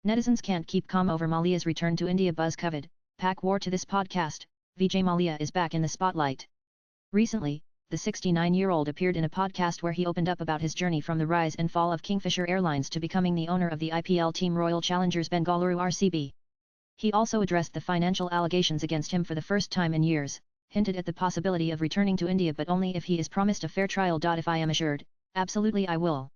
Netizens can't keep calm over Mallyas' return to India. Buzz covered, pack war to this podcast. Vijay Mallya is back in the spotlight. Recently, the 69-year-old appeared in a podcast where he opened up about his journey from the rise and fall of Kingfisher Airlines to becoming the owner of the IPL team Royal Challengers Bengaluru (RCB). He also addressed the financial allegations against him for the first time in years, hinted at the possibility of returning to India but only if he is promised a fair trial. If I am assured, absolutely I will.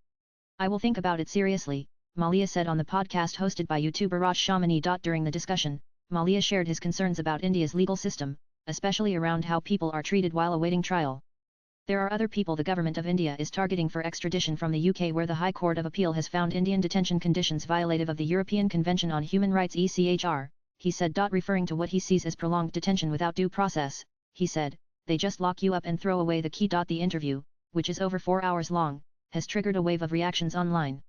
I will think about it seriously, Mallyas said on the podcast hosted by YouTuber Raj Shamani. During the discussion, Mallyas shared his concerns about India's legal system, especially around how people are treated while awaiting trial. There are other people the government of India is targeting for extradition from the UK, where the High Court of Appeal has found Indian detention conditions violative of the European Convention on Human Rights (ECHR), he said. Referring to what he sees as prolonged detention without due process, he said, "They just lock you up and throw away the key." The interview, which is over 4 hours long, has triggered a wave of reactions online.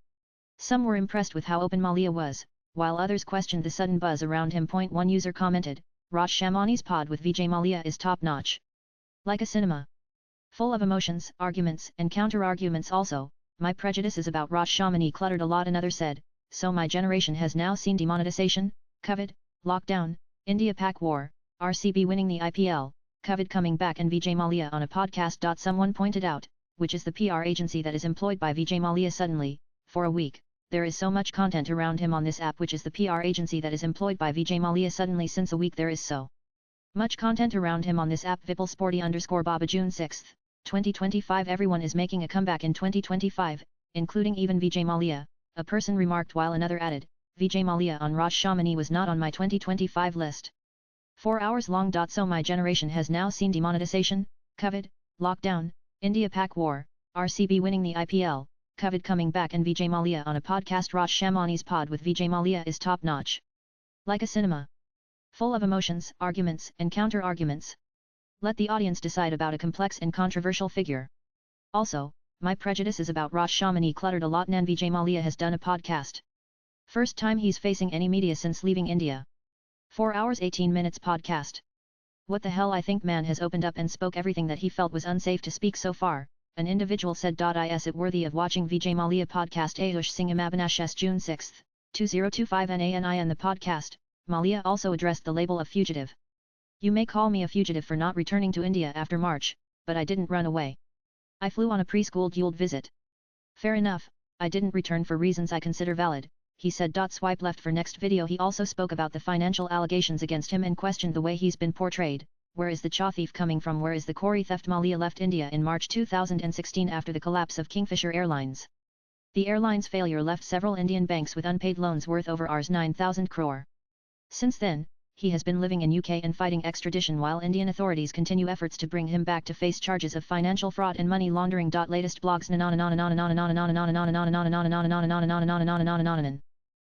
Some were impressed with how open Mallia was, while others questioned the sudden buzz around him. One user commented, "Raj Shamani's pod with Vijay Mallya is top-notch. Like a cinema. Full of emotions, arguments and counter-arguments also. My prejudices about Raj Shamani cluttered a lot." Another said, "So my generation has now seen demonetization, COVID, lockdown, India pack war, RCB winning the IPL, COVID coming back and Vijay Mallya on a podcast." Someone pointed out, which is the PR agency that is employed by Vijay Mallya. Suddenly, for a week, there is so much content around him on this app, which is the PR agency that is employed by Vijay Mallya. Suddenly, since a week there is so much content around him on this app. Vipul Sporty_Baba June 6, 2025. Everyone is making a comeback in 2025, including even Vijay Mallya, a person remarked, while another added, "Vijay Mallya on Raj Shamani was not on my 2025 list." 4 hours long. So my generation has now seen demonetization, COVID, lockdown, India pack war, RCB winning the IPL, COVID coming back and Vijay Mallya on a podcast. Raj Shamani's pod with Vijay Mallya is top-notch. Like a cinema. Full of emotions, arguments and counter-arguments. Let the audience decide about a complex and controversial figure. Also, my prejudices about Raj Shamani cluttered a lot. Nan Vijay Mallya has done a podcast. First time he's facing any media since leaving India. 4 hours 18 minutes podcast. What the hell, I think man has opened up and spoke everything that he felt was unsafe to speak so far, an individual said. Is it worthy of watching Vijay Mallya podcast? Ayush Singh Imabinash June 6, 2025 NANI. In the podcast, Mallya also addressed the label of fugitive. "You may call me a fugitive for not returning to India after March, but I didn't run away. I flew on a pre-scheduled visit. Fair enough, I didn't return for reasons I consider valid," he said. Swipe left for next video. He also spoke about the financial allegations against him and questioned the way he's been portrayed. Where is the chaw thief coming from? Where is the Corey theft? Mallya left India in March 2016 after the collapse of Kingfisher Airlines. The airline's failure left several Indian banks with unpaid loans worth over Rs 9,000 crore. Since then, he has been living in UK and fighting extradition while Indian authorities continue efforts to bring him back to face charges of financial fraud and money laundering. Latest blogs.